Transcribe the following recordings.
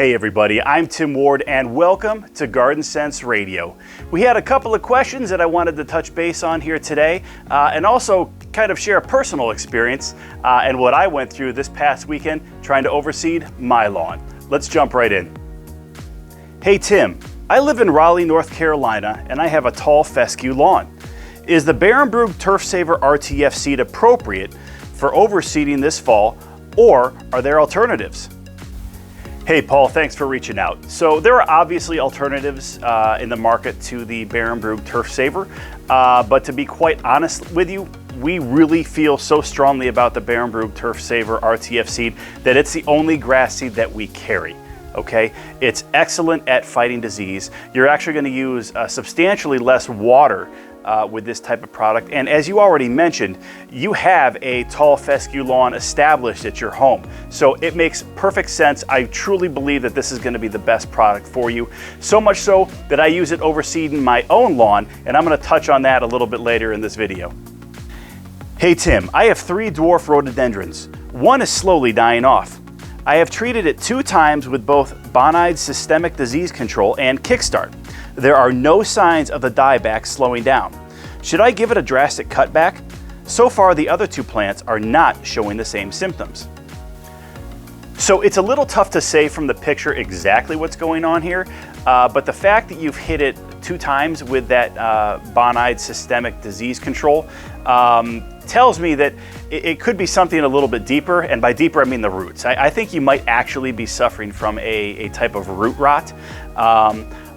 Hey everybody, I'm Tim Ward and welcome to Garden Sense Radio. We had a couple of questions that I wanted to touch base on here today and also kind of share a personal experience and what I went through this past weekend trying to overseed my lawn. Let's jump right in. Hey Tim, I live in Raleigh, North Carolina and I have a tall fescue lawn. Is the Barenbrug Turf Saver RTF seed appropriate for overseeding this fall, or are there alternatives? Hey Paul, thanks for reaching out. So there are obviously alternatives in the market to the Barenbrug Turf Saver, but to be quite honest with you, we really feel so strongly about the Barenbrug Turf Saver RTF seed that it's the only grass seed that we carry. Okay, it's excellent at fighting disease. You're actually going to use substantially less water with this type of product, and as you already mentioned, you have a tall fescue lawn established at your home, so it makes perfect sense. I truly believe that this is going to be the best product for you, so much so that I use it overseeding my own lawn, and I'm going to touch on that a little bit later in this video. Hey Tim, I have 3 dwarf rhododendrons. One is slowly dying off. I have treated it 2 times with both Bonide Systemic Disease Control and Kickstart. There are no signs of the dieback slowing down. Should I give it a drastic cutback? So far, the other 2 plants are not showing the same symptoms. So it's a little tough to say from the picture exactly what's going on here, but the fact that you've hit it 2 times with that Bonide Systemic Disease Control tells me that it could be something a little bit deeper, and by deeper I mean the roots. I think you might actually be suffering from a type of root rot.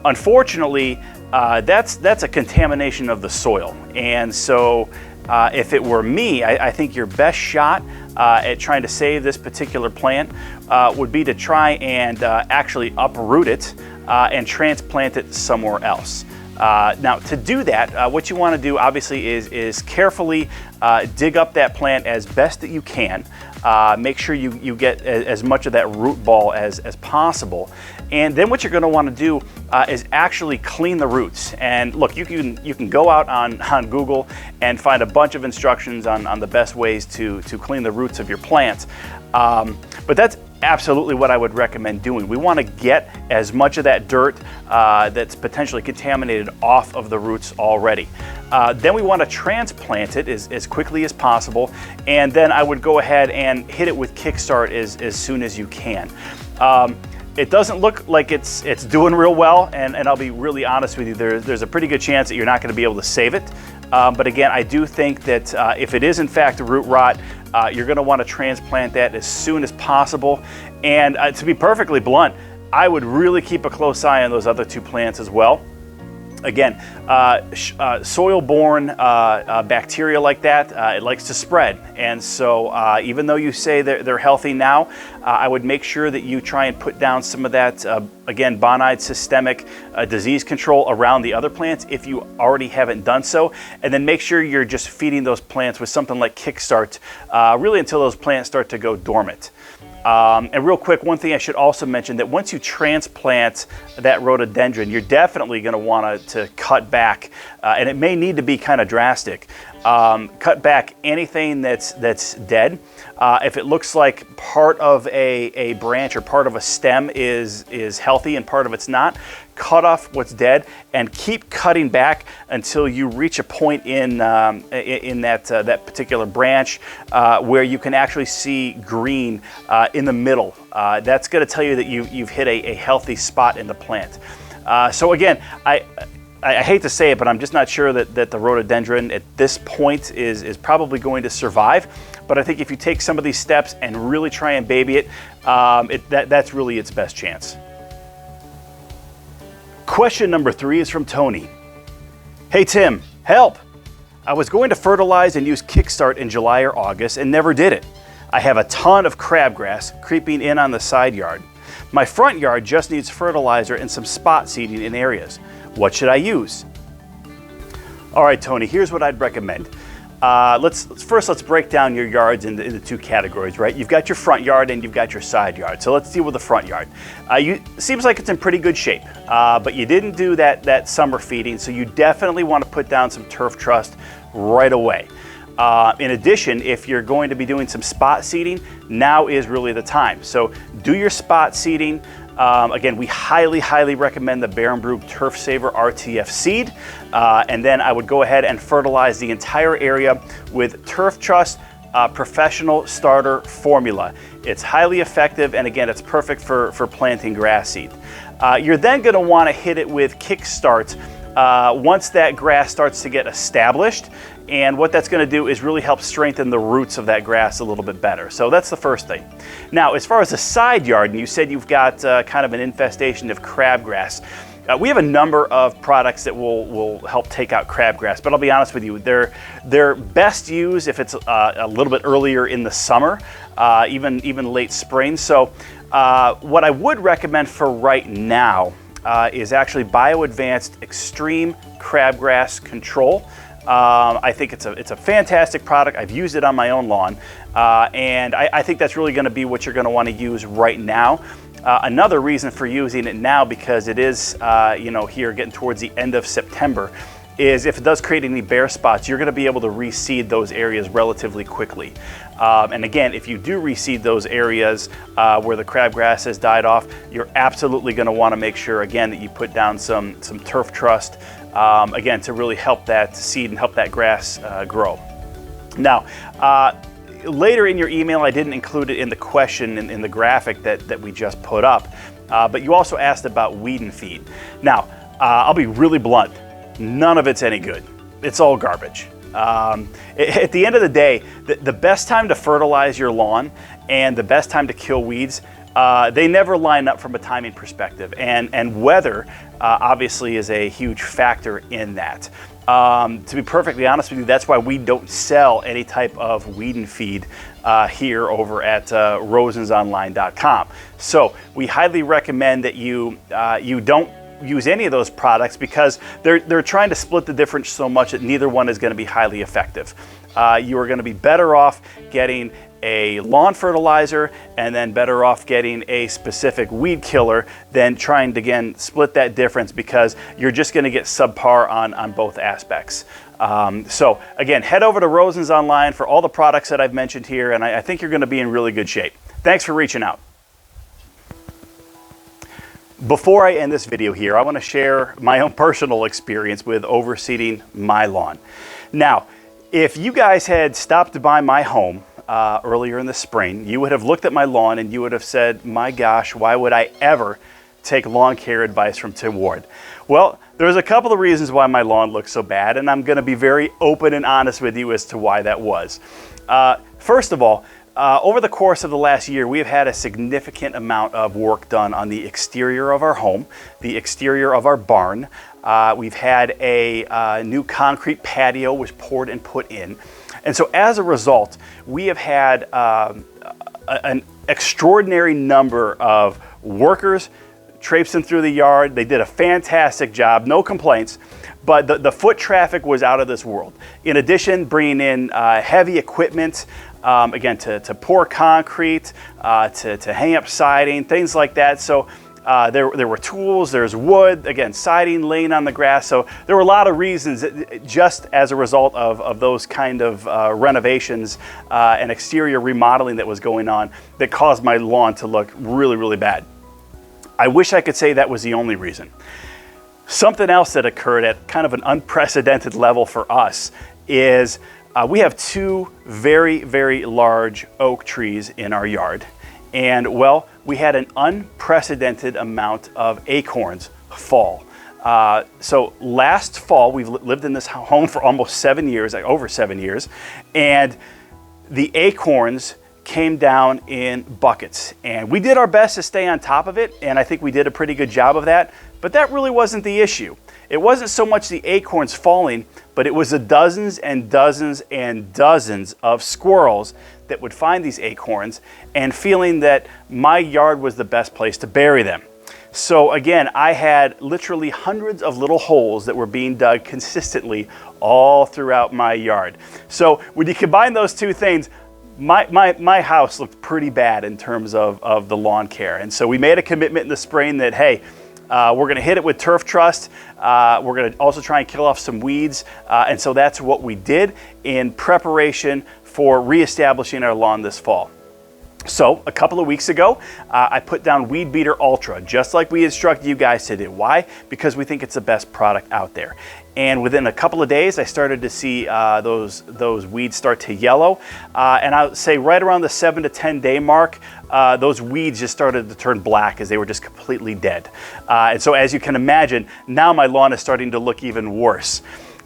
Unfortunately, that's a contamination of the soil, and so if it were me, I think your best shot at trying to save this particular plant would be to try and actually uproot it and transplant it somewhere else. Now, to do that, what you want to do obviously is carefully dig up that plant as best that you can. Make sure you get as much of that root ball as possible. And then what you're going to want to do is actually clean the roots. And look, you can go out on Google and find a bunch of instructions on the best ways to clean the roots of your plants. But that's absolutely what I would recommend doing. We want to get as much of that dirt that's potentially contaminated off of the roots already. Then we want to transplant it as quickly as possible, and then I would go ahead and hit it with Kickstart as soon as you can. It doesn't look like it's doing real well, and I'll be really honest with you, there's a pretty good chance that you're not going to be able to save it. But again, I do think that if it is in fact a root rot, you're going to want to transplant that as soon as possible. And to be perfectly blunt, I would really keep a close eye on those other 2 plants as well. Again, soil-borne bacteria like that, it likes to spread. And so even though you say they're healthy now, I would make sure that you try and put down some of that, again, Bonide Systemic Disease Control around the other plants if you already haven't done so. And then make sure you're just feeding those plants with something like Kickstart, really until those plants start to go dormant. And real quick, one thing I should also mention, that once you transplant that rhododendron, you're definitely going to want to cut back, and it may need to be kind of drastic. Cut back anything that's dead. If it looks like part of a branch or part of a stem is healthy and part of it's not, cut off what's dead and keep cutting back until you reach a point in that particular branch where you can actually see green in the middle. That's going to tell you that you've hit a healthy spot in the plant. So again, I hate to say it, but I'm just not sure that the rhododendron at this point is probably going to survive. But I think if you take some of these steps and really try and baby it, that's really its best chance. Question number 3 is from Tony. Hey Tim, help! I was going to fertilize and use Kickstart in July or August and never did it. I have a ton of crabgrass creeping in on the side yard. My front yard just needs fertilizer and some spot seeding in areas. What should I use? All right, Tony, here's what I'd recommend. Let's break down your yards into 2 categories, right? You've got your front yard and you've got your side yard. So let's deal with the front yard. Seems like it's in pretty good shape, but you didn't do that summer feeding, so you definitely want to put down some turf trust right away. In addition, if you're going to be doing some spot seeding, now is really the time. So do your spot seeding. Again, we highly recommend the Barenbrug Turf Saver RTF seed. And then I would go ahead and fertilize the entire area with Turf Trust Professional Starter Formula. It's highly effective, and again, it's perfect for planting grass seed. You're then going to want to hit it with Kickstart once that grass starts to get established. And what that's going to do is really help strengthen the roots of that grass a little bit better. So that's the first thing. Now, as far as the side yard, and you said you've got kind of an infestation of crabgrass, we have a number of products that will help take out crabgrass, but I'll be honest with you, they're best used if it's a little bit earlier in the summer, even late spring. So what I would recommend for right now is actually BioAdvanced Extreme Crabgrass Control. I think it's a fantastic product. I've used it on my own lawn, and I think that's really going to be what you're going to want to use right now. Another reason for using it now, because it is here getting towards the end of September, is if it does create any bare spots, you're going to be able to reseed those areas relatively quickly. And again, if you do reseed those areas where the crabgrass has died off, you're absolutely going to want to make sure, again, that you put down some Turf Trust, again, to really help that seed and help that grass grow. Now, later in your email, I didn't include it in the question in the graphic that we just put up, but you also asked about weed and feed. Now, I'll be really blunt. None of it's any good. It's all garbage. At the end of the day, the best time to fertilize your lawn and the best time to kill weeds, they never line up from a timing perspective, and weather obviously is a huge factor in that. To be perfectly honest with you, that's why we don't sell any type of weed and feed here over at rosensonline.com. So we highly recommend that you don't use any of those products, because they're trying to split the difference so much that neither one is going to be highly effective. You are going to be better off getting a lawn fertilizer and then better off getting a specific weed killer than trying to, again, split that difference, because you're just going to get subpar on both aspects. So again, head over to Rosens Online for all the products that I've mentioned here, and I think you're going to be in really good shape. Thanks for reaching out. Before I end this video here, I want to share my own personal experience with overseeding my lawn. Now, if you guys had stopped by my home earlier in the spring, you would have looked at my lawn and you would have said, my gosh, why would I ever take lawn care advice from Tim Ward? Well, there's a couple of reasons why my lawn looks so bad, and I'm going to be very open and honest with you as to why that was. First of all, over the course of the last year, we have had a significant amount of work done on the exterior of our home, the exterior of our barn. We've had a new concrete patio was poured and put in. And so as a result, we have had an extraordinary number of workers traipsing through the yard. They did a fantastic job, no complaints, but the foot traffic was out of this world. In addition, bringing in heavy equipment, again, to pour concrete, to hang up siding, things like that. So there were tools, there's wood, again, siding laying on the grass. So there were a lot of reasons, just as a result of those kind of renovations and exterior remodeling that was going on, that caused my lawn to look really, really bad. I wish I could say that was the only reason. Something else that occurred at kind of an unprecedented level for us is we have two very, very large oak trees in our yard. And well, we had an unprecedented amount of acorns fall. So last fall, we've lived in this home for almost 7 years, like over 7 years, and the acorns came down in buckets. And we did our best to stay on top of it, and I think we did a pretty good job of that, but that really wasn't the issue. It wasn't so much the acorns falling, but it was the dozens and dozens and dozens of squirrels that would find these acorns and feeling that my yard was the best place to bury them. So again, I had literally hundreds of little holes that were being dug consistently all throughout my yard. So when you combine those two things, my house looked pretty bad in terms of the lawn care. And so we made a commitment in the spring that, hey, we're going to hit it with Turf Trust. We're going to also try and kill off some weeds. And so that's what we did in preparation for reestablishing our lawn this fall. So a couple of weeks ago, I put down Weed Beater Ultra, just like we instructed you guys to do. Why? Because we think it's the best product out there. And within a couple of days, I started to see those weeds start to yellow. And I would say right around the 7 to 10 day mark, those weeds just started to turn black as they were just completely dead. And so as you can imagine, now my lawn is starting to look even worse.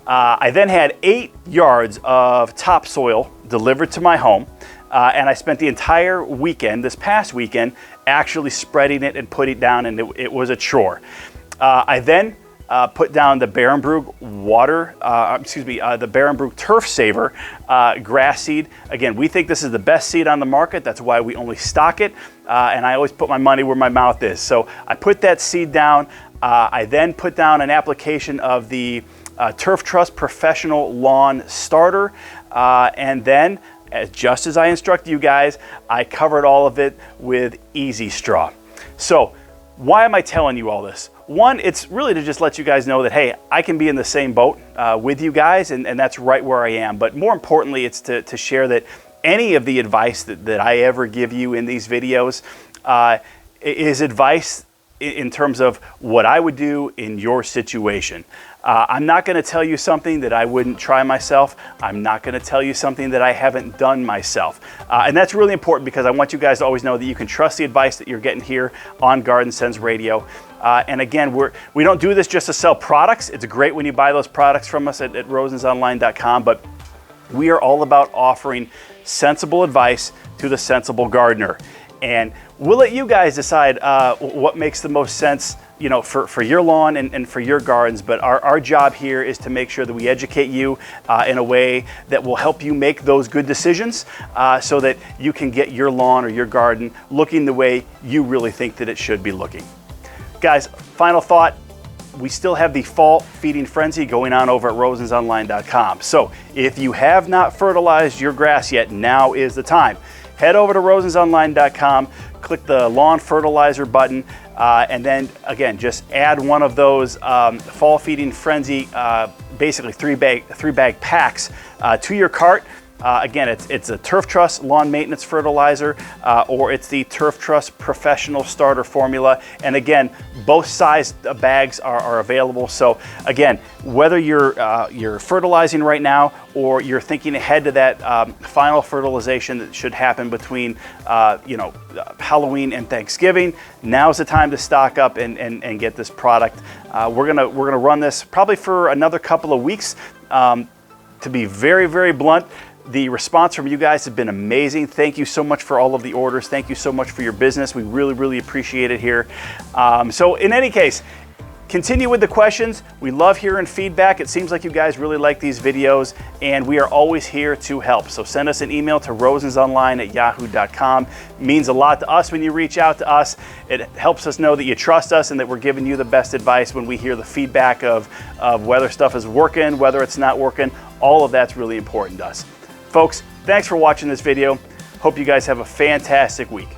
I then had 8 yards of topsoil delivered to my home. And I spent the entire weekend, this past weekend, actually spreading it and putting it down, and it was a chore. I then put down the Barenbrug the Barenbrug Turf Saver grass seed. Again, we think this is the best seed on the market. That's why we only stock it. And I always put my money where my mouth is. So I put that seed down. I then put down an application of the Turf Trust Professional Lawn Starter. And then, just as I instructed you guys, I covered all of it with Easy Straw. So why am I telling you all this? One, it's really to just let you guys know that, hey, I can be in the same boat with you guys, and that's right where I am. But more importantly, it's to share that any of the advice that I ever give you in these videos is advice in terms of what I would do in your situation. I'm not going to tell you something that I wouldn't try myself. I'm not going to tell you something that I haven't done myself. And that's really important because I want you guys to always know that you can trust the advice that you're getting here on Garden Sense Radio. And again, we don't do this just to sell products. It's great when you buy those products from us at rosensonline.com, but we are all about offering sensible advice to the sensible gardener. And we'll let you guys decide what makes the most sense, you know, for your lawn and for your gardens. But our job here is to make sure that we educate you in a way that will help you make those good decisions so that you can get your lawn or your garden looking the way you really think that it should be looking. Guys, final thought. We still have the fall feeding frenzy going on over at rosensonline.com. So if you have not fertilized your grass yet, now is the time. Head over to rosensonline.com, click the lawn fertilizer button, and then again, just add one of those fall feeding frenzy, basically three bag packs to your cart. Again, it's a Turf Trust lawn maintenance fertilizer, or it's the Turf Trust Professional Starter Formula. And again, both size bags are available. So again, whether you're fertilizing right now or you're thinking ahead to that final fertilization that should happen between Halloween and Thanksgiving, now's the time to stock up and get this product. We're gonna run this probably for another couple of weeks. To be very, very blunt, the response from you guys has been amazing. Thank you so much for all of the orders. Thank you so much for your business. We really, really appreciate it here. So in any case, continue with the questions. We love hearing feedback. It seems like you guys really like these videos, and we are always here to help. So send us an email to rosensonline@yahoo.com. It means a lot to us when you reach out to us. It helps us know that you trust us and that we're giving you the best advice when we hear the feedback of whether stuff is working, whether it's not working. All of that's really important to us. Folks, thanks for watching this video. Hope you guys have a fantastic week.